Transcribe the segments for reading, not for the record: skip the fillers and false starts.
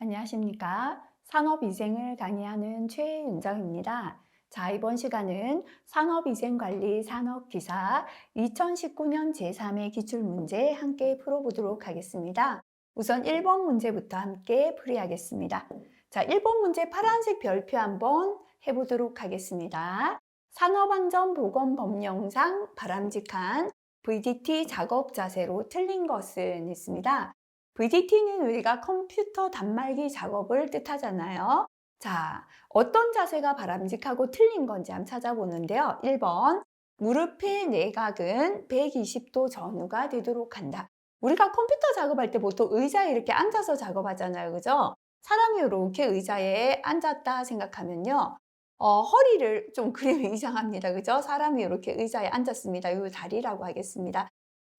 안녕하십니까. 산업위생을 강의하는 최윤정입니다. 자, 이번 시간은 산업위생관리 산업기사 2019년 제3회 기출문제 함께 풀어보도록 하겠습니다. 우선 1번 문제부터 함께 풀이하겠습니다. 자, 1번 문제 파란색 별표 한번 해보도록 하겠습니다. 산업안전보건법령상 바람직한 VDT 작업 자세로 틀린 것은 있습니다. VDT는 우리가 컴퓨터 단말기 작업을 뜻하잖아요. 자, 어떤 자세가 바람직하고 틀린 건지 한번 찾아보는데요. 1번, 무릎의 내각은 120도 전후가 되도록 한다. 우리가 컴퓨터 작업할 때 보통 의자에 이렇게 앉아서 작업하잖아요. 그죠? 사람이 이렇게 의자에 앉았다 생각하면요. 허리를 좀 그림이 이상합니다. 그죠? 사람이 이렇게 의자에 앉았습니다. 이 다리라고 하겠습니다.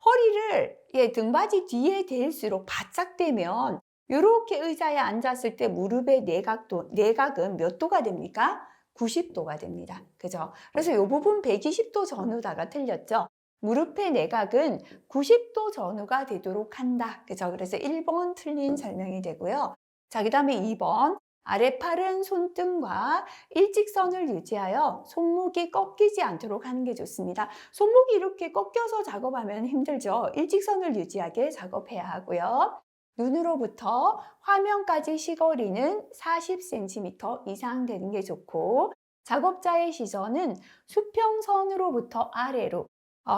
허리를 등받이 뒤에 대일수록 바짝 대면 이렇게 의자에 앉았을 때 무릎의 내각은 몇 도가 됩니까? 90도가 됩니다. 그죠? 그래서 이 부분 120도 전후다가 틀렸죠? 무릎의 내각은 90도 전후가 되도록 한다. 그죠? 그래서 1번 틀린 설명이 되고요. 자, 그 다음에 2번. 아래팔은 손등과 일직선을 유지하여 손목이 꺾이지 않도록 하는 게 좋습니다. 손목이 이렇게 꺾여서 작업하면 힘들죠. 일직선을 유지하게 작업해야 하고요. 눈으로부터 화면까지 시거리는 40cm 이상 되는 게 좋고, 작업자의 시선은 수평선으로부터 아래로,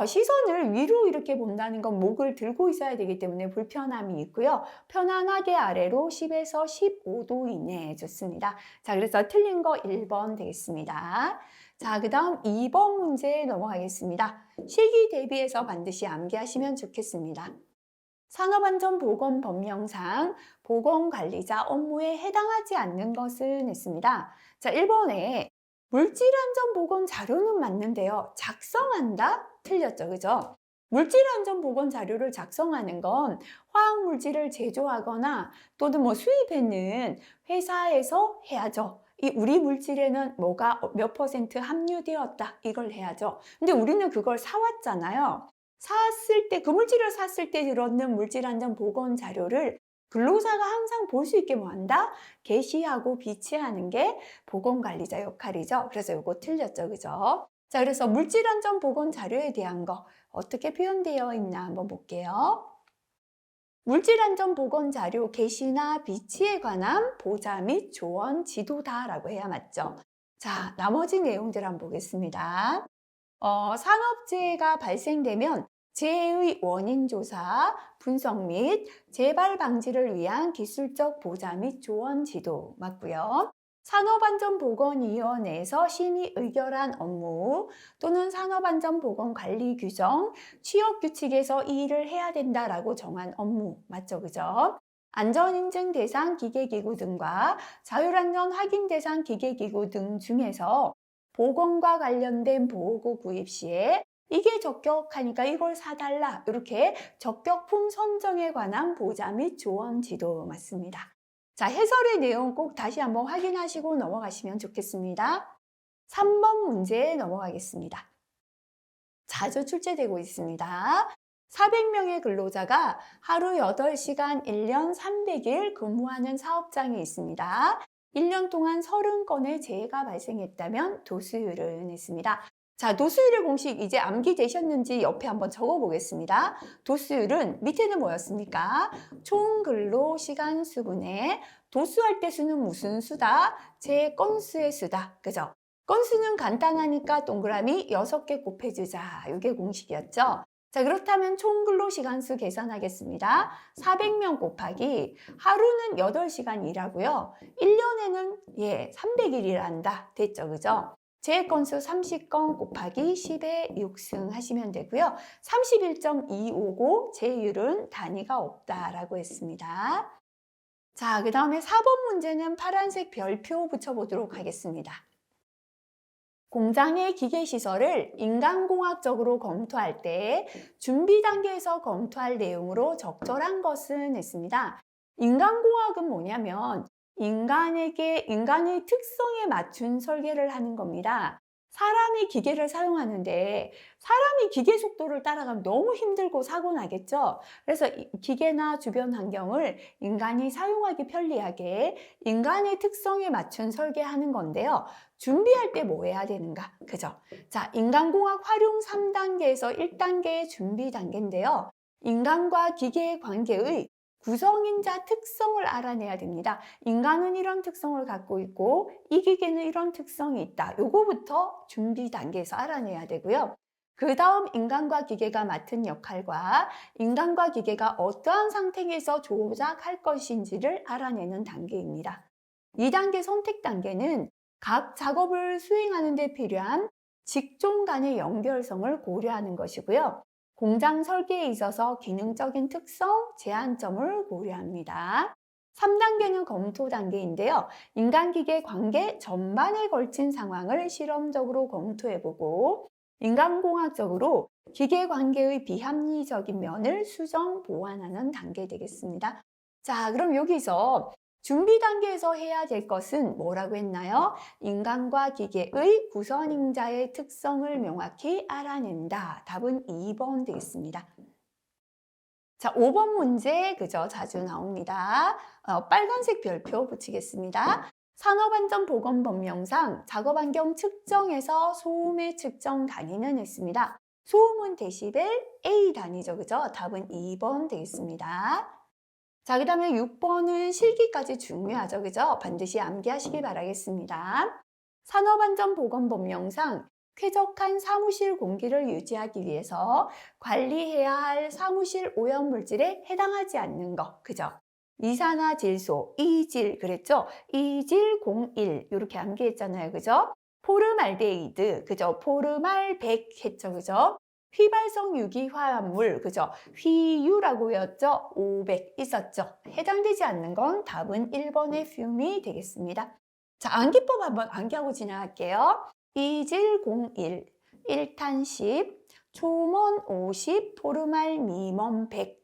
시선을 위로 이렇게 본다는 건 목을 들고 있어야 되기 때문에 불편함이 있고요. 편안하게 아래로 10에서 15도 이내에 좋습니다. 자, 그래서 틀린 거 1번 되겠습니다. 자, 그 다음 2번 문제 넘어가겠습니다. 실기 대비해서 반드시 암기하시면 좋겠습니다. 산업안전보건법령상 보건관리자 업무에 해당하지 않는 것은 있습니다. 자, 1번에 물질안전보건 자료는 맞는데요. 작성한다? 틀렸죠. 그죠? 물질안전보건 자료를 작성하는 건 화학물질을 제조하거나 또는 수입했는 회사에서 해야죠. 우리 물질에는 뭐가 몇 퍼센트 함유되었다. 이걸 해야죠. 근데 우리는 그걸 사왔잖아요. 샀을 때, 그 물질을 샀을 때 들었는 물질안전보건 자료를 근로자가 항상 볼 수 있게 뭐 한다? 게시하고 비치하는 게 보건관리자 역할이죠. 그래서 이거 틀렸죠. 그죠? 자, 그래서 물질안전보건 자료에 대한 거 어떻게 표현되어 있나 한번 볼게요. 물질안전보건 자료 게시나 비치에 관한 보자 및 조언 지도다라고 해야 맞죠. 자, 나머지 내용들 한번 보겠습니다. 산업재해가 발생되면 재해의 원인 조사, 분석 및 재발 방지를 위한 기술적 보자 및 조언 지도 맞고요. 산업안전보건위원회에서 심의 의결한 업무 또는 산업안전보건관리 규정, 취업규칙에서 이 일을 해야 된다라고 정한 업무 맞죠? 그죠? 안전인증 대상 기계기구 등과 자율안전 확인 대상 기계기구 등 중에서 보건과 관련된 보호구 구입 시에 이게 적격하니까 이걸 사달라 이렇게 적격품 선정에 관한 보자 및 조언 지도 맞습니다. 자, 해설의 내용 꼭 다시 한번 확인하시고 넘어가시면 좋겠습니다. 3번 문제 넘어가겠습니다. 자주 출제되고 있습니다. 400명의 근로자가 하루 8시간 1년 300일 근무하는 사업장이 있습니다. 1년 동안 30건의 재해가 발생했다면 도수율은 있습니다. 자, 도수율의 공식 이제 암기되셨는지 옆에 한번 적어보겠습니다. 도수율은 밑에는 뭐였습니까? 총 근로 시간 수분에 도수할 때 수는 무슨 수다? 재 건수의 수다. 그죠? 건수는 간단하니까 동그라미 6개 곱해주자. 이게 공식이었죠. 자, 그렇다면 총 근로시간수 계산하겠습니다. 400명 곱하기 하루는 8시간 일하고요. 1년에는 300일 일한다. 됐죠? 그죠? 재 건수 30건 곱하기 10의 6승 하시면 되고요. 31.259 재율은 단위가 없다라고 했습니다. 자, 그 다음에 4번 문제는 파란색 별표 붙여보도록 하겠습니다. 공장의 기계시설을 인간공학적으로 검토할 때 준비 단계에서 검토할 내용으로 적절한 것은 있습니다. 인간공학은 뭐냐면 인간의 특성에 맞춘 설계를 하는 겁니다. 사람이 기계를 사용하는데 사람이 기계 속도를 따라가면 너무 힘들고 사고 나겠죠. 그래서 기계나 주변 환경을 인간이 사용하기 편리하게 인간의 특성에 맞춘 설계하는 건데요. 준비할 때 뭐 해야 되는가? 그죠? 자, 인간공학 활용 3단계에서 1단계의 준비 단계인데요. 인간과 기계의 관계의 구성인자 특성을 알아내야 됩니다. 인간은 이런 특성을 갖고 있고 이 기계는 이런 특성이 있다. 요거부터 준비 단계에서 알아내야 되고요. 그 다음 인간과 기계가 맡은 역할과 인간과 기계가 어떠한 상태에서 조작할 것인지를 알아내는 단계입니다. 2단계 선택 단계는 각 작업을 수행하는 데 필요한 직종 간의 연결성을 고려하는 것이고요. 공장 설계에 있어서 기능적인 특성, 제한점을 고려합니다. 3단계는 검토 단계인데요. 인간-기계 관계 전반에 걸친 상황을 실험적으로 검토해보고 인간공학적으로 기계 관계의 비합리적인 면을 수정, 보완하는 단계 되겠습니다. 자, 그럼 여기서 준비 단계에서 해야 될 것은 뭐라고 했나요? 인간과 기계의 구성인자의 특성을 명확히 알아낸다. 답은 2번 되겠습니다. 자, 5번 문제 그죠? 자주 나옵니다. 빨간색 별표 붙이겠습니다. 산업안전보건법령상 작업환경 측정에서 소음의 측정 단위는 했습니다. 소음은 데시벨 A 단위죠. 그죠? 답은 2번 되겠습니다. 자, 그 다음에 6번은 실기까지 중요하죠. 그죠? 반드시 암기하시기 바라겠습니다. 산업안전보건법령상 쾌적한 사무실 공기를 유지하기 위해서 관리해야 할 사무실 오염물질에 해당하지 않는 것. 그죠? 이산화질소, 이질 그랬죠? 이질 01 이렇게 암기했잖아요. 그죠? 포름알데히드, 그죠? 포름알100 했죠. 그죠? 휘발성 유기화합물, 그죠? 휘유라고 외웠죠? 500 있었죠? 해당되지 않는 건 답은 1번의 듐이 되겠습니다. 자, 암기법 한번 암기하고 지나갈게요. 이질 01, 1탄 10, 초몬 50, 포름알 미몬 100,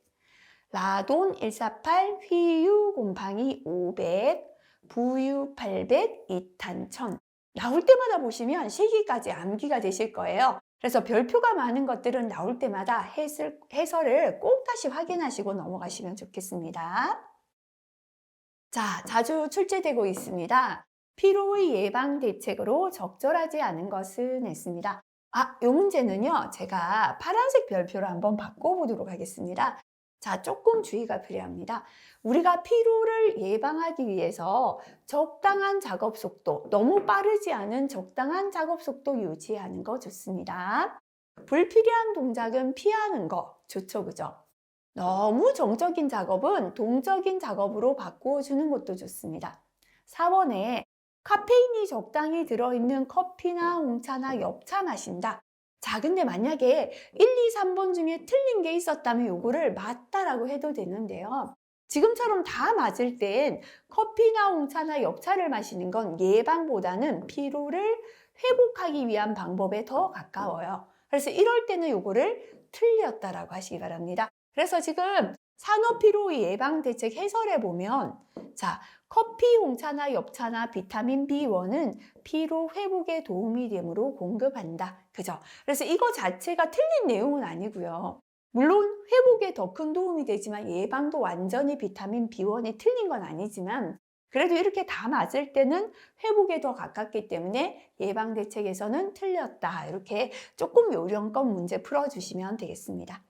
라돈 148, 휘유 곰팡이 500, 부유 800, 2탄 1000. 나올 때마다 보시면 실기까지 암기가 되실 거예요. 그래서 별표가 많은 것들은 나올 때마다 해설을 꼭 다시 확인하시고 넘어가시면 좋겠습니다. 자, 자주 출제되고 있습니다. 피로의 예방 대책으로 적절하지 않은 것은 했습니다. 이 문제는요, 제가 파란색 별표로 한번 바꿔보도록 하겠습니다. 자, 조금 주의가 필요합니다. 우리가 피로를 예방하기 위해서 적당한 작업 속도, 너무 빠르지 않은 적당한 작업 속도 유지하는 거 좋습니다. 불필요한 동작은 피하는 거 좋죠, 그죠? 너무 정적인 작업은 동적인 작업으로 바꿔주는 것도 좋습니다. 4번에 카페인이 적당히 들어있는 커피나 홍차나 엽차 마신다. 자, 근데 만약에 1, 2, 3번 중에 틀린 게 있었다면 요거를 맞다라고 해도 되는데요. 지금처럼 다 맞을 땐 커피나 홍차나 엽차를 마시는 건 예방보다는 피로를 회복하기 위한 방법에 더 가까워요. 그래서 이럴 때는 요거를 틀렸다라고 하시기 바랍니다. 그래서 지금 산업피로 예방 대책 해설에 보면 자, 커피, 홍차나 엽차나 비타민 B1은 피로 회복에 도움이 되므로 공급한다. 그죠? 그래서 이거 자체가 틀린 내용은 아니고요. 물론 회복에 더 큰 도움이 되지만 예방도 완전히 비타민 B1이 틀린 건 아니지만 그래도 이렇게 다 맞을 때는 회복에 더 가깝기 때문에 예방 대책에서는 틀렸다. 이렇게 조금 요령껏 문제 풀어주시면 되겠습니다.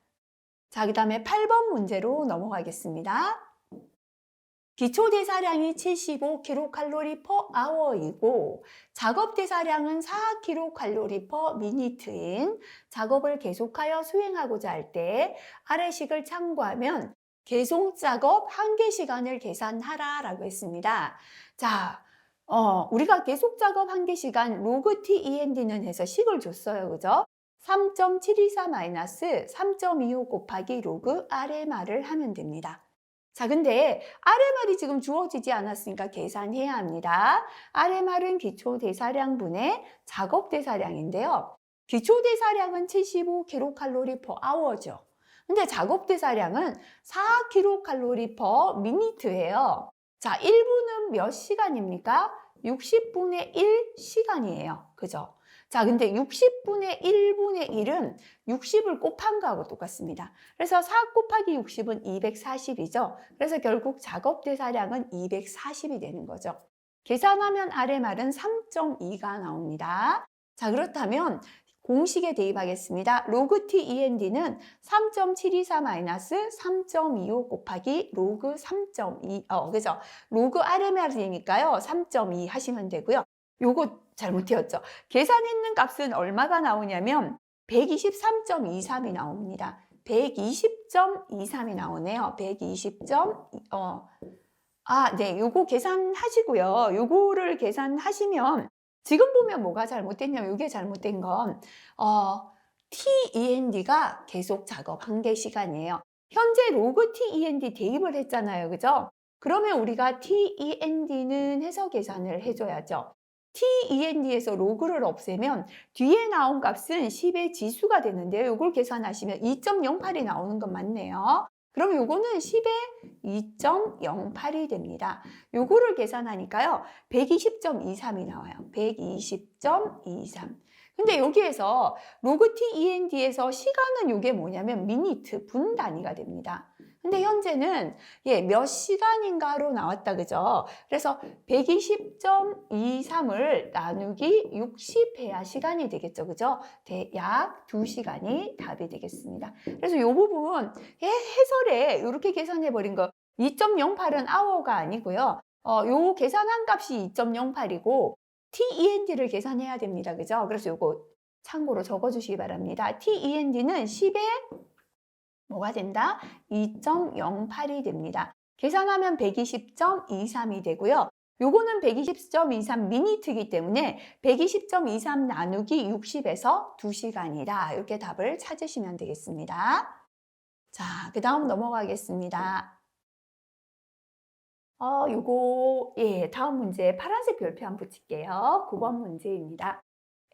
자, 그 다음에 8번 문제로 넘어가겠습니다. 기초 대사량이 75kcal per hour이고 작업 대사량은 4kcal per minute인 작업을 계속하여 수행하고자 할 때 아래식을 참고하면 계속 작업 한계 시간을 계산하라 라고 했습니다. 자, 우리가 계속 작업 한계 시간 로그 TEND는 해서 식을 줬어요. 그죠? 3.724-3.25 곱하기 로그 RMR을 하면 됩니다. 자, 근데 RMR이 지금 주어지지 않았으니까 계산해야 합니다. RMR은 기초 대사량분의 작업 대사량인데요. 기초 대사량은 75kcal per hour죠. 근데 작업 대사량은 4kcal per minute예요. 자, 1분은 몇 시간입니까? 60분의 1 시간이에요. 그죠? 자, 근데 60분의 1분의 1은 60을 곱한 거하고 똑같습니다. 그래서 4 곱하기 60은 240이죠. 그래서 결국 작업 대사량은 240이 되는 거죠. 계산하면 아래 말은 3.2가 나옵니다. 자, 그렇다면 공식에 대입하겠습니다. 로그 t end는 3.724-3.25 곱하기 로그 3.2, 그죠? 로그 RMR이니까요. 3.2 하시면 되고요. 요거 잘못되었죠. 계산했는 값은 얼마가 나오냐면 123.23이 나옵니다. 120.23이 나오네요. 120. 네, 요거 계산하시고요. 요거를 계산하시면 지금 보면 뭐가 잘못됐냐면 이게 잘못된 건 TEND가 계속 작업 한계 시간이에요. 현재 로그 TEND 대입을 했잖아요. 그죠? 그러면 우리가 TEND는 해서 계산을 해줘야죠. TEND에서 로그를 없애면 뒤에 나온 값은 10의 지수가 되는데요. 이걸 계산하시면 2.08이 나오는 건 맞네요. 그럼 요거는 10의 2.08이 됩니다. 요거를 계산하니까요. 120.23이 나와요. 120.23. 근데 여기에서 로그 TEND에서 시간은 요게 뭐냐면 미니트, 분 단위가 됩니다. 근데 현재는 몇 시간인가로 나왔다, 그죠? 그래서 120.23을 나누기 60 해야 시간이 되겠죠, 그죠? 약 2시간이 답이 되겠습니다. 그래서 이 부분 해설에 이렇게 계산해 버린 거 2.08은 hour가 아니고요. 요 계산한 값이 2.08이고 TEND를 계산해야 됩니다, 그죠? 그래서 요거 참고로 적어주시기 바랍니다. TEND는 10에 뭐가 된다? 2.08이 됩니다. 계산하면 120.23이 되고요. 요거는 120.23 미니트이기 때문에 120.23 나누기 60에서 2시간이다. 이렇게 답을 찾으시면 되겠습니다. 자, 그 다음 넘어가겠습니다. 다음 문제 파란색 별표 한번 붙일게요. 9번 문제입니다.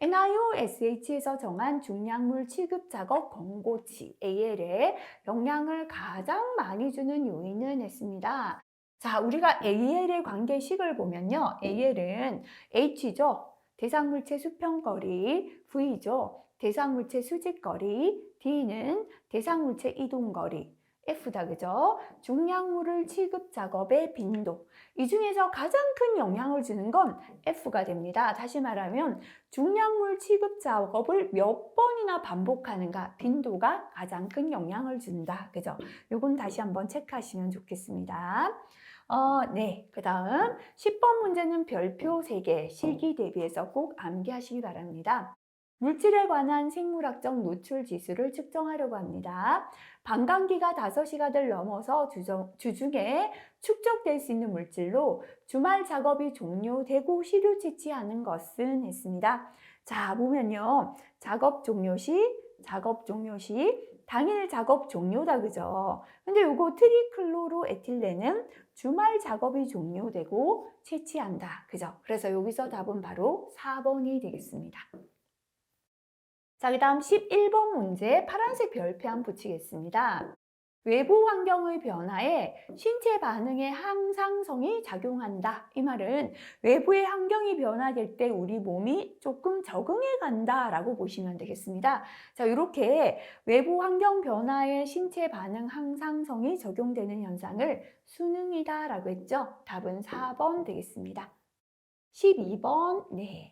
NIOSH에서 정한 중량물 취급 작업 권고치 AL에 영향을 가장 많이 주는 요인은 했습니다. 자, 우리가 AL의 관계식을 보면요. AL은 H죠. 대상물체 수평거리, V죠. 대상물체 수직거리, D는 대상물체 이동거리, F다, 그죠? 중량물을 취급 작업의 빈도. 이 중에서 가장 큰 영향을 주는 건 F가 됩니다. 다시 말하면 중량물 취급 작업을 몇 번이나 반복하는가, 빈도가 가장 큰 영향을 준다. 그죠? 요건 다시 한번 체크하시면 좋겠습니다. 네. 그 다음 10번 문제는 별표 3개, 실기 대비해서 꼭 암기하시기 바랍니다. 물질에 관한 생물학적 노출 지수를 측정하려고 합니다. 반감기가 5시간을 넘어서 주중에 축적될 수 있는 물질로 주말 작업이 종료되고 시료 채취하는 것은 했습니다. 자, 보면요. 작업 종료 시, 당일 작업 종료다, 그죠? 근데 요거 트리클로로에틸렌은 주말 작업이 종료되고 채취한다, 그죠? 그래서 여기서 답은 바로 4번이 되겠습니다. 자, 그 다음 11번 문제 파란색 별표 한번 붙이겠습니다. 외부 환경의 변화에 신체 반응의 항상성이 작용한다. 이 말은 외부의 환경이 변화될 때 우리 몸이 조금 적응해 간다라고 보시면 되겠습니다. 자, 이렇게 외부 환경 변화에 신체 반응 항상성이 적용되는 현상을 수능이다라고 했죠. 답은 4번 되겠습니다. 12번, 네.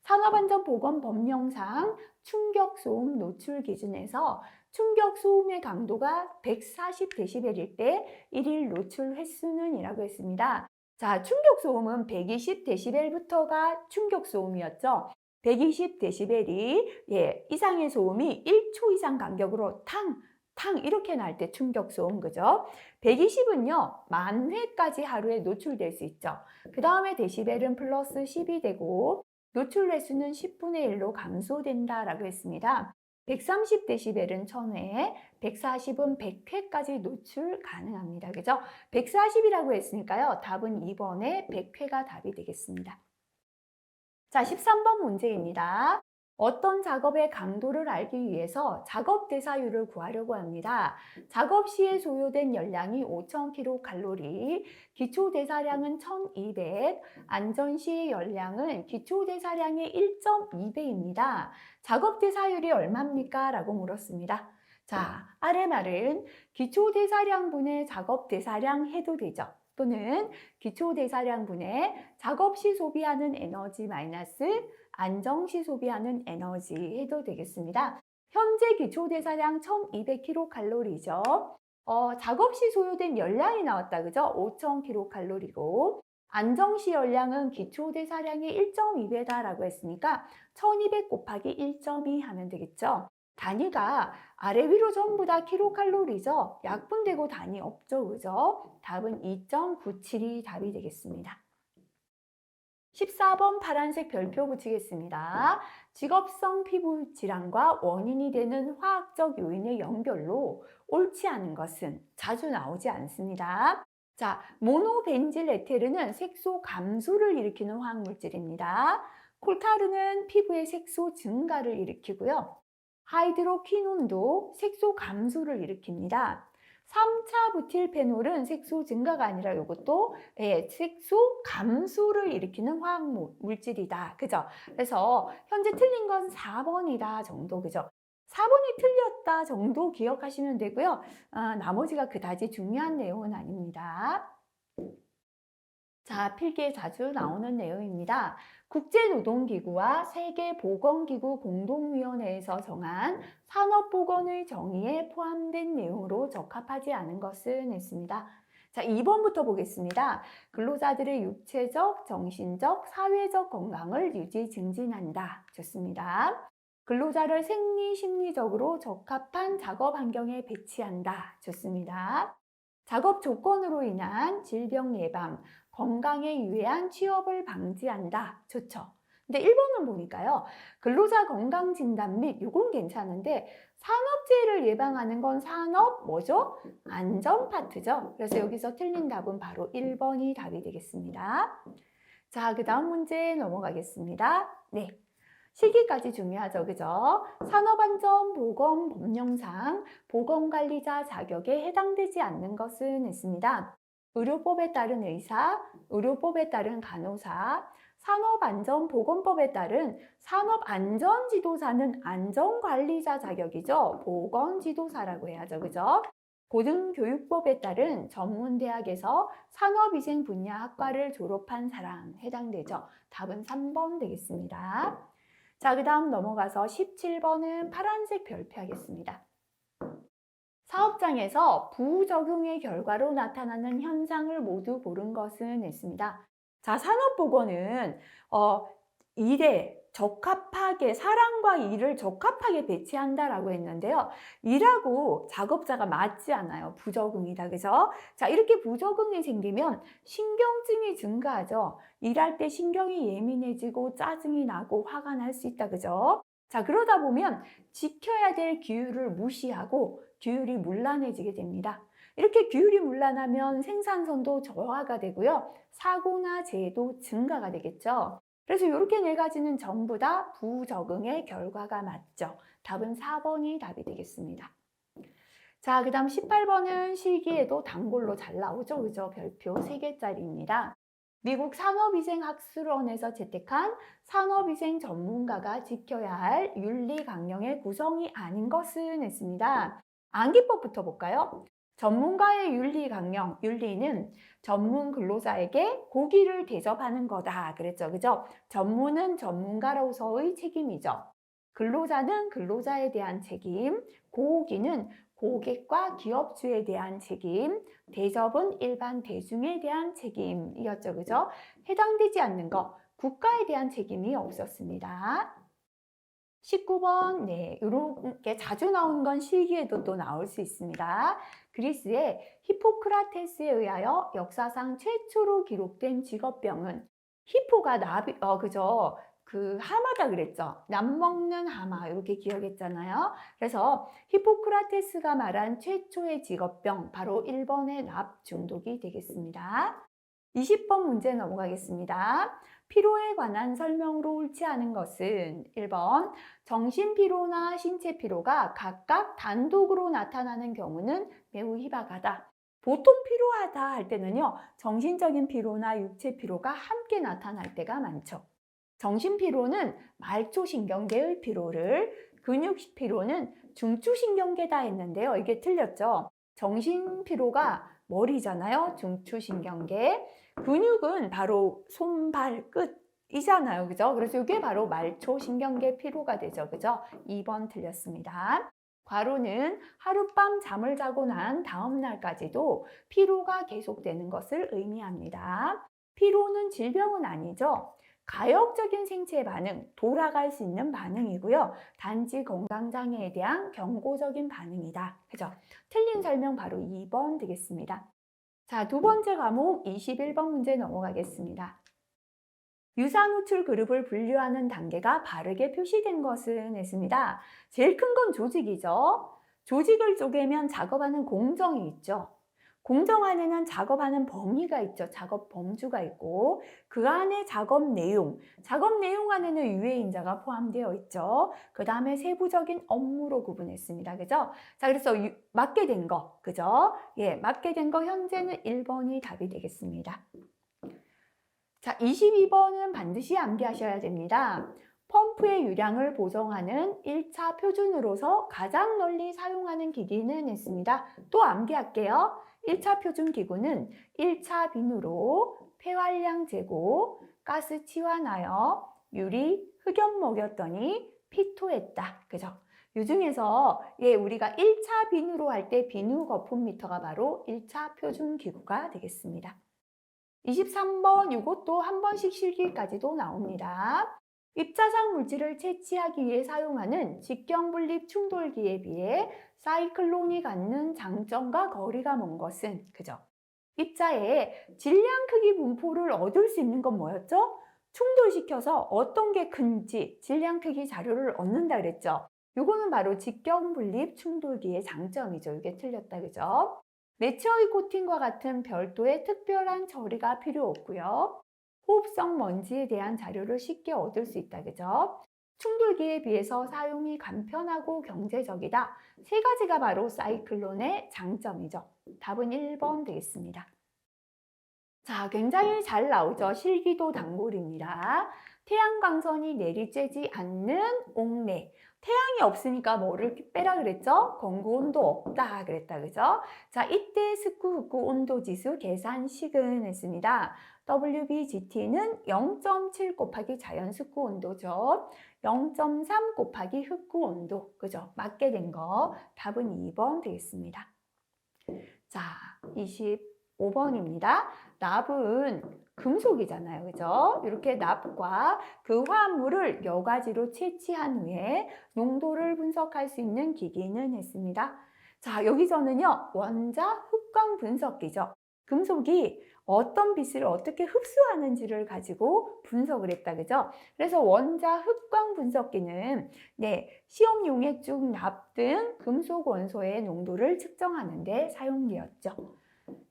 산업안전보건법령상 충격소음 노출 기준에서 충격소음의 강도가 140dB일 때 1일 노출 횟수는 이라고 했습니다. 자, 충격소음은 120dB부터가 충격소음이었죠. 120dB이 이상의 소음이 1초 이상 간격으로 탕 이렇게 날 때 충격소음, 그죠? 120은요, 만 회까지 하루에 노출될 수 있죠. 그 다음에 데시벨은 플러스 10이 되고 노출 횟수는 10분의 1로 감소된다라고 했습니다. 130dB은 1000회, 140은 100회까지 노출 가능합니다. 그죠? 140이라고 했으니까요. 답은 2번에 100회가 답이 되겠습니다. 자, 13번 문제입니다. 어떤 작업의 강도를 알기 위해서 작업 대사율을 구하려고 합니다. 작업 시에 소요된 열량이 5,000kcal, 기초 대사량은 1,200, 안전 시의 열량은 기초 대사량의 1.2배입니다. 작업 대사율이 얼마입니까? 라고 물었습니다. 자, 아래 말은 기초 대사량분의 작업 대사량 해도 되죠. 또는 기초 대사량분의 작업 시 소비하는 에너지 마이너스 안정시 소비하는 에너지 해도 되겠습니다. 현재 기초 대사량 1200kcal죠. 작업 시 소요된 열량이 나왔다. 그죠? 5000kcal고 안정시 열량은 기초 대사량의 1.2배다라고 했으니까 1200 곱하기 1.2 하면 되겠죠. 단위가 아래 위로 전부 다 킬로칼로리죠. 약분되고 단위 없죠. 그죠? 답은 2.97이 답이 되겠습니다. 14번 파란색 별표 붙이겠습니다. 직업성 피부 질환과 원인이 되는 화학적 요인의 연결로 옳지 않은 것은 자주 나오지 않습니다. 자, 모노벤질 에테르는 색소 감소를 일으키는 화학물질입니다. 콜타르는 피부의 색소 증가를 일으키고요. 하이드로퀴논도 색소 감소를 일으킵니다. 3차 부틸페놀은 색소 증가가 아니라 이것도 색소 감소를 일으키는 화학 물질이다. 그죠? 그래서 현재 틀린 건 4번이다 정도. 그죠? 4번이 틀렸다 정도 기억하시면 되고요. 나머지가 그다지 중요한 내용은 아닙니다. 자, 필기에 자주 나오는 내용입니다. 국제노동기구와 세계보건기구 공동위원회에서 정한 산업보건의 정의에 포함된 내용으로 적합하지 않은 것은 했습니다. 자, 2번부터 보겠습니다. 근로자들의 육체적, 정신적, 사회적 건강을 유지 증진한다. 좋습니다. 근로자를 생리, 심리적으로 적합한 작업 환경에 배치한다. 좋습니다. 작업 조건으로 인한 질병 예방, 건강에 유해한 취업을 방지한다. 좋죠. 근데 1번은 보니까요. 근로자 건강 진단 및 요건 괜찮은데 산업재해를 예방하는 건 산업 뭐죠? 안전 파트죠. 그래서 여기서 틀린 답은 바로 1번이 답이 되겠습니다. 자, 그 다음 문제 넘어가겠습니다. 네. 시기까지 중요하죠. 그죠? 산업안전보건법령상 보건관리자 자격에 해당되지 않는 것은 있습니다. 의료법에 따른 의사, 의료법에 따른 간호사, 산업안전보건법에 따른 산업안전지도사는 안전관리자 자격이죠. 보건지도사라고 해야죠. 그죠? 고등교육법에 따른 전문대학에서 산업위생 분야 학과를 졸업한 사람 해당되죠. 답은 3번 되겠습니다. 자, 그 다음 넘어가서 17번은 파란색 별표 하겠습니다. 사업장에서 부적용의 결과로 나타나는 현상을 모두 고른 것은 있습니다. 자, 산업보건은 일에 적합하게 사람과 일을 적합하게 배치한다라고 했는데요. 일하고 작업자가 맞지 않아요. 부적응이다. 그죠? 자, 이렇게 부적응이 생기면 신경증이 증가하죠. 일할 때 신경이 예민해지고 짜증이 나고 화가 날 수 있다. 그죠? 자, 그러다 보면 지켜야 될 규율을 무시하고 규율이 문란해지게 됩니다. 이렇게 규율이 문란하면 생산성도 저하가 되고요. 사고나 재해도 증가가 되겠죠. 그래서 이렇게 네 가지는 전부 다 부적응의 결과가 맞죠. 답은 4번이 답이 되겠습니다. 자, 그 다음 18번은 실기에도 단골로 잘 나오죠. 그죠? 별표 3개짜리입니다. 미국 산업위생학술원에서 채택한 산업위생 전문가가 지켜야 할 윤리 강령의 구성이 아닌 것은 했습니다. 암기법부터 볼까요? 전문가의 윤리 강령, 윤리는 전문 근로자에게 고기를 대접하는 거다. 그랬죠. 그죠? 전문은 전문가로서의 책임이죠. 근로자는 근로자에 대한 책임, 고기는 고객과 기업주에 대한 책임, 대접은 일반 대중에 대한 책임이었죠. 그죠? 해당되지 않는 것, 국가에 대한 책임이 없었습니다. 19번, 네, 이렇게 자주 나오는 건 실기에도 또 나올 수 있습니다. 그리스의 히포크라테스에 의하여 역사상 최초로 기록된 직업병은 히포가 그죠? 그 하마다 그랬죠. 남 먹는 하마 이렇게 기억했잖아요. 그래서 히포크라테스가 말한 최초의 직업병 바로 1번의 납 중독이 되겠습니다. 20번 문제 넘어가겠습니다. 피로에 관한 설명으로 옳지 않은 것은 1번 정신피로나 신체피로가 각각 단독으로 나타나는 경우는 매우 희박하다. 보통 피로하다 할 때는요, 정신적인 피로나 육체 피로가 함께 나타날 때가 많죠. 정신피로는 말초신경계의 피로를, 근육피로는 중추신경계다 했는데요. 이게 틀렸죠. 정신피로가 머리잖아요. 중추신경계. 근육은 바로 손, 발, 끝이잖아요. 그죠? 그래서 이게 바로 말초신경계 피로가 되죠. 그죠? 2번 틀렸습니다. 과로는 하룻밤 잠을 자고 난 다음 날까지도 피로가 계속되는 것을 의미합니다. 피로는 질병은 아니죠. 가역적인 생체 반응, 돌아갈 수 있는 반응이고요. 단지 건강장애에 대한 경고적인 반응이다. 그죠? 틀린 설명 바로 2번 되겠습니다. 자, 두 번째 과목 21번 문제 넘어가겠습니다. 유사노출 그룹을 분류하는 단계가 바르게 표시된 것은 했습니다. 제일 큰 건 조직이죠. 조직을 쪼개면 작업하는 공정이 있죠. 공정 안에는 작업하는 범위가 있죠. 작업 범주가 있고 그 안에 작업 내용 안에는 유해인자가 포함되어 있죠. 그 다음에 세부적인 업무로 구분했습니다. 그죠? 자, 그래서 맞게 된 거, 그죠? 예, 맞게 된 거 현재는 1번이 답이 되겠습니다. 자, 22번은 반드시 암기하셔야 됩니다. 펌프의 유량을 보정하는 1차 표준으로서 가장 널리 사용하는 기기는 했습니다. 또 암기할게요. 1차 표준 기구는 1차 비누로 폐활량 제고, 가스 치환하여 유리, 흑연 먹였더니 피토했다. 그죠? 이 중에서 우리가 1차 비누로 할 때 비누 거품 미터가 바로 1차 표준 기구가 되겠습니다. 23번 이것도 한 번씩 실기까지도 나옵니다. 입자상 물질을 채취하기 위해 사용하는 직경분립 충돌기에 비해 사이클론이 갖는 장점과 거리가 먼 것은 그죠? 입자의 질량 크기 분포를 얻을 수 있는 건 뭐였죠? 충돌시켜서 어떤 게 큰지 질량 크기 자료를 얻는다 그랬죠? 이거는 바로 직경분립 충돌기의 장점이죠. 이게 틀렸다 그죠? 내추럴 코팅과 같은 별도의 특별한 처리가 필요 없고요. 호흡성 먼지에 대한 자료를 쉽게 얻을 수 있다. 그죠? 충돌기에 비해서 사용이 간편하고 경제적이다. 세 가지가 바로 사이클론의 장점이죠. 답은 1번 되겠습니다. 자, 굉장히 잘 나오죠. 실기도 단골입니다. 태양광선이 내리쬐지 않는 옥내. 태양이 없으니까 뭐를 빼라 그랬죠? 건구 온도 없다 그랬다. 그죠? 자, 이때 스쿠 흑구 온도 지수 계산식은 했습니다. WBGT는 0.7 곱하기 자연 스쿠 온도죠. 0.3 곱하기 흑구 온도. 그죠? 맞게 된 거. 답은 2번 되겠습니다. 자, 25번입니다. 납은 금속이잖아요. 그죠? 이렇게 납과 그 화합물을 여과지로 채취한 후에 농도를 분석할 수 있는 기기는 했습니다. 자, 여기서는요, 원자 흑광 분석기죠. 금속이 어떤 빛을 어떻게 흡수하는지를 가지고 분석을 했다. 그죠? 그래서 원자 흑광 분석기는 시험용의 쭉, 납 등 금속 원소의 농도를 측정하는 데 사용되었죠.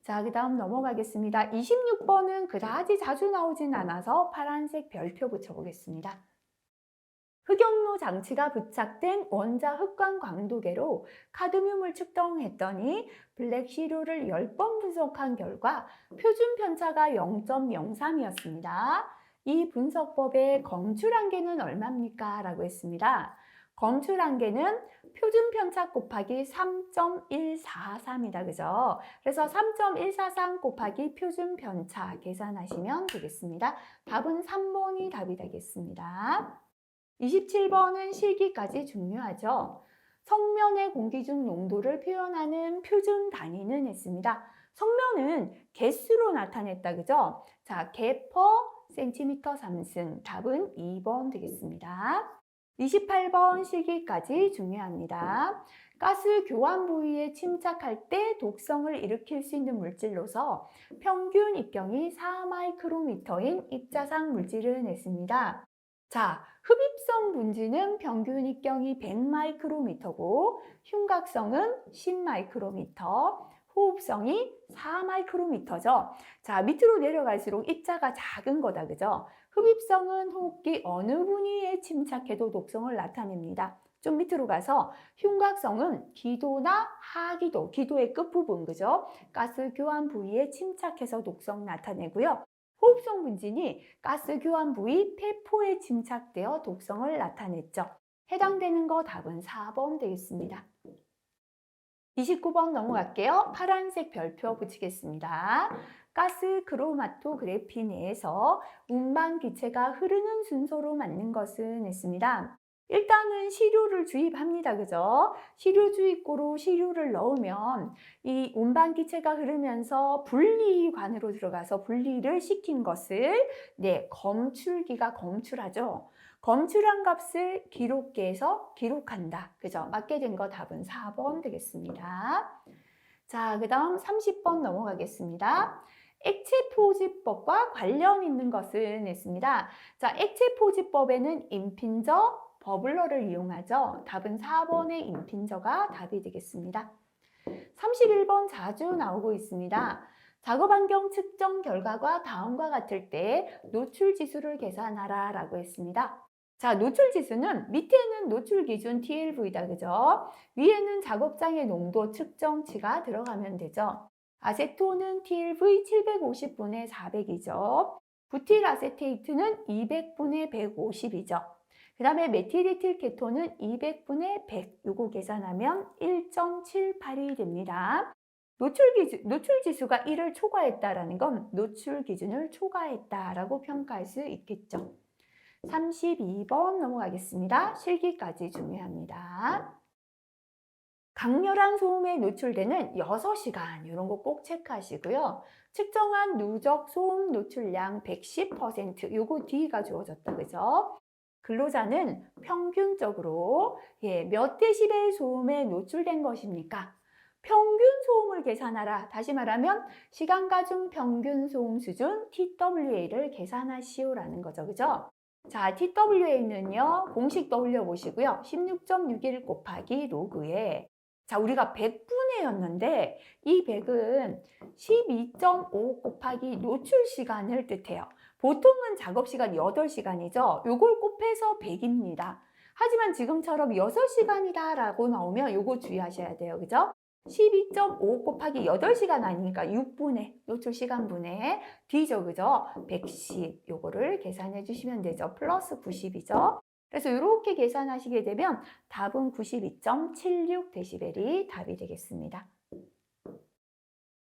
자, 그 다음 넘어가겠습니다. 26번은 그다지 자주 나오진 않아서 파란색 별표 붙여보겠습니다. 흑연로 장치가 부착된 원자 흑광 광도계로 카드뮴을 측정했더니 블랙 시료를 10번 분석한 결과 표준 편차가 0.03이었습니다. 이 분석법의 검출한계는 얼마입니까? 라고 했습니다. 검출한계는 표준 편차 곱하기 3.143이다. 그죠? 그래서 3.143 곱하기 표준 편차 계산하시면 되겠습니다. 답은 3번이 답이 되겠습니다. 27번은 실기까지 중요하죠. 성면의 공기 중 농도를 표현하는 표준 단위는 했습니다. 성면은 개수로 나타냈다. 그죠? 자, 개 퍼 센티미터 3승. 답은 2번 되겠습니다. 28번 실기까지 중요합니다. 가스 교환 부위에 침착할 때 독성을 일으킬 수 있는 물질로서 평균 입경이 4마이크로미터인 입자상 물질을 냈습니다. 자, 흡입성 분지는 평균 입경이 100마이크로미터고 흉곽성은 10마이크로미터, 호흡성이 4마이크로미터죠. 자, 밑으로 내려갈수록 입자가 작은 거다. 그죠? 흡입성은 호흡기 어느 부위에 침착해도 독성을 나타냅니다. 좀 밑으로 가서 흉곽성은 기도나 하기도, 기도의 끝부분, 그죠? 가스 교환 부위에 침착해서 독성 나타내고요. 호흡성 분진이 가스 교환 부위 폐포에 침착되어 독성을 나타냈죠. 해당되는 거 답은 4번 되겠습니다. 29번 넘어갈게요. 파란색 별표 붙이겠습니다. 가스 크로마토그래피 내에서 운반 기체가 흐르는 순서로 맞는 것은 했습니다. 일단은 시료를 주입합니다. 그죠? 시료 주입구로 시료를 넣으면 이 운반 기체가 흐르면서 분리관으로 들어가서 분리를 시킨 것을 검출기가 검출하죠. 검출한 값을 기록계에서 기록한다. 그죠? 맞게 된 거 답은 4번 되겠습니다. 자, 그 다음 30번 넘어가겠습니다. 액체 포집법과 관련 있는 것은 했습니다. 자, 액체 포집법에는 임핀저, 버블러를 이용하죠. 답은 4번의 임핀저가 답이 되겠습니다. 31번 자주 나오고 있습니다. 작업 환경 측정 결과가 다음과 같을 때 노출 지수를 계산하라 라고 했습니다. 자, 노출 지수는 밑에는 노출 기준 TLV다, 그죠? 위에는 작업장의 농도 측정치가 들어가면 되죠. 아세톤은 TLV 750분의 400이죠. 부틸 아세테이트는 200분의 150이죠. 그 다음에 메틸에틸 케톤은 200분의 100, 요거 계산하면 1.78이 됩니다. 노출 지수가 1을 초과했다라는 건 노출 기준을 초과했다라고 평가할 수 있겠죠. 32번 넘어가겠습니다. 실기까지 중요합니다. 강렬한 소음에 노출되는 6시간, 이런 거 꼭 체크하시고요. 측정한 누적 소음 노출량 110%, 요거 D가 주어졌다, 그죠? 근로자는 평균적으로 몇 데시벨 소음에 노출된 것입니까? 평균 소음을 계산하라. 다시 말하면 시간가중 평균 소음 수준 TWA를 계산하시오라는 거죠. 그죠? 자, TWA는요, 공식 떠올려 보시고요. 16.61 곱하기 로그에, 자, 우리가 100분의였는데 이 100은 12.5 곱하기 노출 시간을 뜻해요. 보통은 작업 시간 8시간이죠. 요걸 곱해서 100입니다. 하지만 지금처럼 6시간이다 라고 나오면 요거 주의하셔야 돼요. 그죠? 12.5 곱하기 8시간 아니니까 6분의 노출 시간분의 D죠. 그죠? 110 요거를 계산해 주시면 되죠. 플러스 90이죠. 그래서 이렇게 계산하시게 되면 답은 92.76 데시벨이 답이 되겠습니다.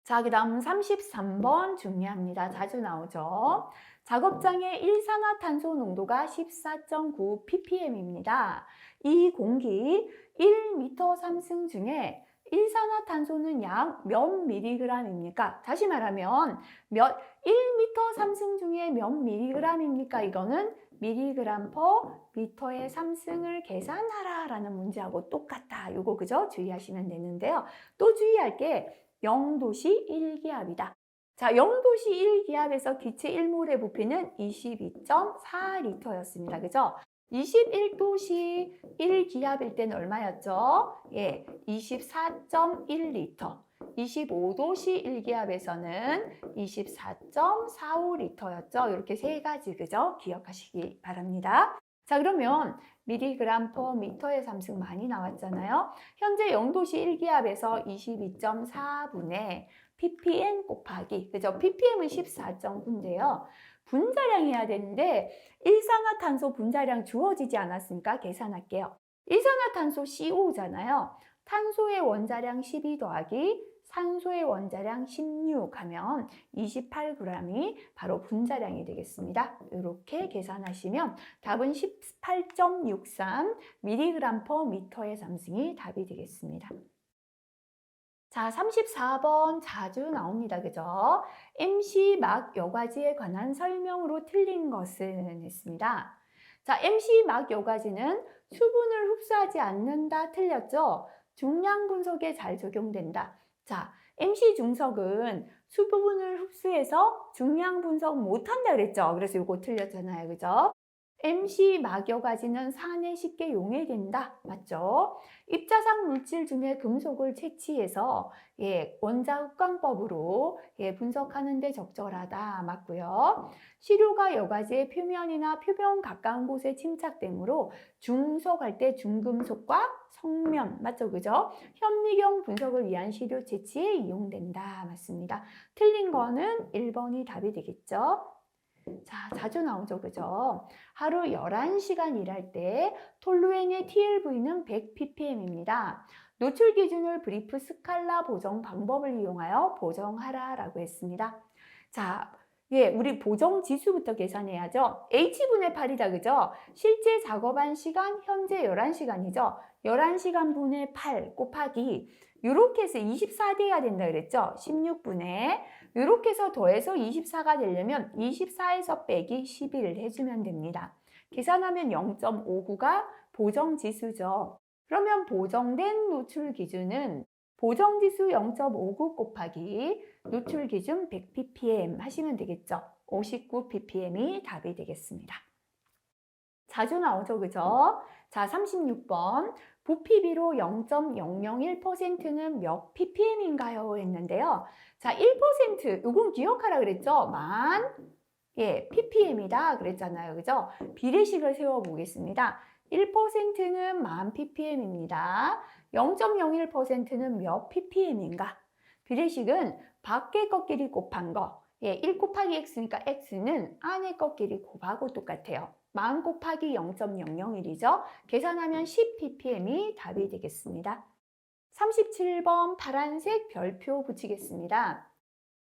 자, 그 다음 33번 중요합니다. 자주 나오죠. 작업장의 일산화탄소 농도가 14.9 ppm입니다. 이 공기 1m 삼승 중에 일산화탄소는 약 몇 미리그램입니까? 다시 말하면 1m 삼승 중에 몇 미리그램입니까? 이거는 미리그램 퍼 미터의 삼승을 계산하라 라는 문제하고 똑같다. 요거 그죠? 주의하시면 되는데요. 또 주의할 게 0도시 1기압이다. 자, 0도시 1기압에서 기체 1몰의 부피는 22.4리터였습니다. 그죠? 21도시 1기압일 때는 얼마였죠? 24.1리터. 25도시 1기압에서는 24.45리터였죠. 이렇게 세 가지, 그죠? 기억하시기 바랍니다. 자, 그러면 미리그램 퍼 미터의 삼승 많이 나왔잖아요. 현재 0도시 1기압에서 22.4분의 ppm 곱하기, 그죠? ppm은 14.9인데요. 분자량 해야 되는데 일산화탄소 분자량 주어지지 않았으니까 계산할게요. 일산화탄소 CO잖아요. 탄소의 원자량 12 더하기 산소의 원자량 16 하면 28g이 바로 분자량이 되겠습니다. 이렇게 계산하시면 답은 18.63 mg per 미터의 삼승이 답이 되겠습니다. 자, 34번 자주 나옵니다. 그죠? MC 막 여과지에 관한 설명으로 틀린 것은 했습니다. 자, MC 막 여과지는 수분을 흡수하지 않는다 틀렸죠? 중량 분석에 잘 적용된다. 자, MC 중석은 수분을 흡수해서 중량 분석 못한다 그랬죠? 그래서 이거 틀렸잖아요. 그죠? MC 막여가지는 산에 쉽게 용해된다. 맞죠? 입자상 물질 중에 금속을 채취해서 원자흡광법으로 분석하는 데 적절하다. 맞고요. 시료가 여과지의 표면이나 표면 가까운 곳에 침착되므로 중석할 때 중금속과 성면, 맞죠? 그죠? 현미경 분석을 위한 시료 채취에 이용된다. 맞습니다. 틀린 거는 1번이 답이 되겠죠? 자, 자주 나오죠. 그죠? 하루 11시간 일할 때 톨루엔의 TLV는 100ppm입니다. 노출 기준을 브리프 스칼라 보정 방법을 이용하여 보정하라 라고 했습니다. 자, 우리 보정 지수부터 계산해야죠. H분의 8이다. 그죠? 실제 작업한 시간 현재 11시간이죠. 11시간 분의 8 곱하기 이렇게 해서 24돼야 된다 그랬죠. 16분에 이렇게 해서 더해서 24가 되려면 24에서 빼기 11을 해주면 됩니다. 계산하면 0.59가 보정지수죠. 그러면 보정된 노출 기준은 보정지수 0.59 곱하기 노출 기준 100ppm 하시면 되겠죠. 59ppm이 답이 되겠습니다. 자주 나오죠. 그죠? 자, 36번. 부피비로 0.001%는 몇 ppm인가요? 했는데요. 자, 1% 요건 기억하라 그랬죠? ppm이다 그랬잖아요. 그죠? 비례식을 세워 보겠습니다. 1%는 10,000 ppm입니다. 0.01%는 몇 ppm인가? 비례식은 밖의 것끼리 곱한 거. 1 곱하기 x니까 x는 안의 것끼리 곱하고 똑같아요. 10,000 곱하기 0.001이죠. 계산하면 10ppm이 답이 되겠습니다. 37번 파란색 별표 붙이겠습니다.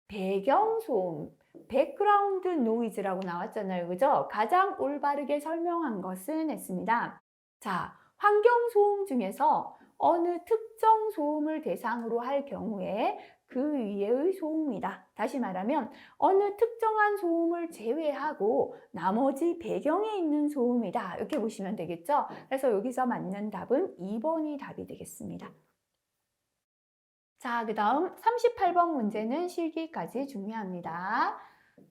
배경소음, 백그라운드 노이즈라고 나왔잖아요. 그죠? 가장 올바르게 설명한 것은 했습니다. 자, 환경소음 중에서 어느 특정 소음을 대상으로 할 경우에 그 위에의 소음이다. 다시 말하면 어느 특정한 소음을 제외하고 나머지 배경에 있는 소음이다. 이렇게 보시면 되겠죠? 그래서 여기서 맞는 답은 2번이 답이 되겠습니다. 자, 그 다음 38번 문제는 실기까지 중요합니다.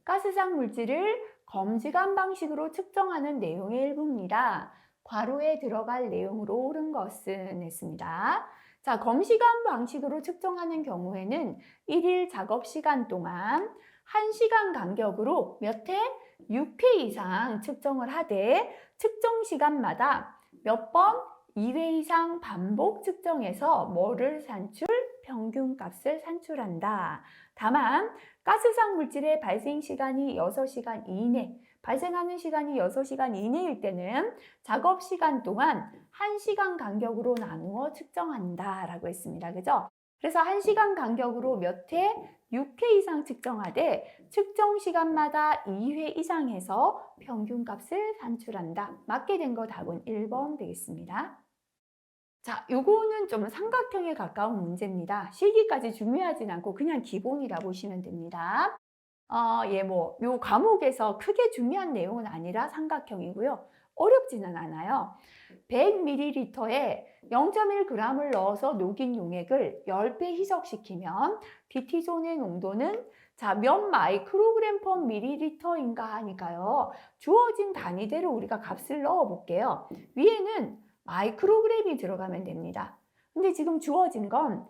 가스상 물질을 검지관 방식으로 측정하는 내용의 일부입니다. 괄호에 들어갈 내용으로 옳은 것은 했습니다. 자, 검시관 방식으로 측정하는 경우에는 1일 작업 시간 동안 1시간 간격으로 몇 회? 6회 이상 측정을 하되 측정 시간마다 몇 번? 2회 이상 반복 측정해서 뭐를 산출? 평균값을 산출한다. 다만 가스상 물질의 발생 시간이 6시간 이내, 발생하는 시간이 6시간 이내일 때는 작업 시간 동안 1시간 간격으로 나누어 측정한다 라고 했습니다. 그죠? 그래서 1시간 간격으로 몇 회? 6회 이상 측정하되 측정 시간마다 2회 이상 해서 평균값을 산출한다. 맞게 된 거 답은 1번 되겠습니다. 자, 요거는 좀 삼각형에 가까운 문제입니다. 실기까지 중요하진 않고 그냥 기본이라 보시면 됩니다. 요 과목에서 크게 중요한 내용은 아니라 삼각형이고요. 어렵지는 않아요. 100ml에 0.1g을 넣어서 녹인 용액을 10배 희석시키면 DT존의 농도는 자, 몇 마이크로그램 퍼 밀리리터인가 하니까요. 주어진 단위대로 우리가 값을 넣어 볼게요. 위에는 마이크로그램이 들어가면 됩니다. 근데 지금 주어진 건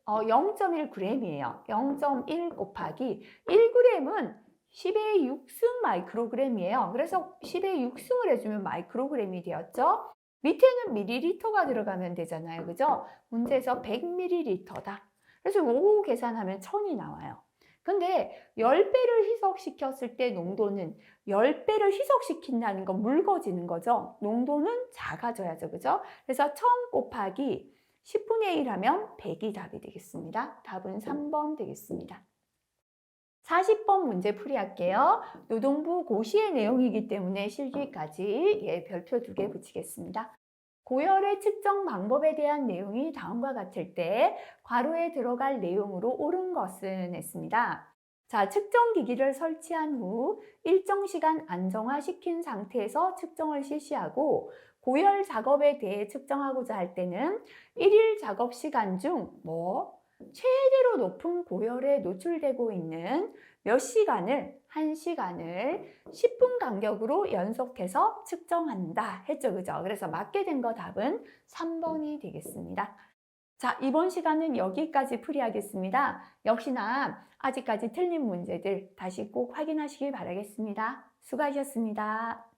0.1g이에요. 0.1 곱하기 1g은 10의 6승 마이크로그램이에요. 그래서 10의 6승을 해주면 마이크로그램이 되었죠. 밑에는 밀리리터가 들어가면 되잖아요. 그죠? 문제에서 100ml다. 그래서 요거 계산하면 1000이 나와요. 근데 10배를 희석시켰을 때 농도는 10배를 희석시킨다는 건 묽어지는 거죠. 농도는 작아져야죠. 그죠? 그래서 1000 곱하기 10분의 1 하면 100이 답이 되겠습니다. 답은 3번 되겠습니다. 40번 문제 풀이할게요. 노동부 고시의 내용이기 때문에 실기까지 별표 2개 붙이겠습니다. 고열의 측정 방법에 대한 내용이 다음과 같을 때 괄호에 들어갈 내용으로 옳은 것은 했습니다. 자, 측정기기를 설치한 후 일정 시간 안정화시킨 상태에서 측정을 실시하고 고열 작업에 대해 측정하고자 할 때는 1일 작업 시간 중 최대로 높은 고열에 노출되고 있는 몇 시간을 1시간을 10분 간격으로 연속해서 측정한다 했죠. 그죠? 그래서 맞게 된 거 답은 3번이 되겠습니다. 자, 이번 시간은 여기까지 풀이하겠습니다. 역시나 아직까지 틀린 문제들 다시 꼭 확인하시길 바라겠습니다. 수고하셨습니다.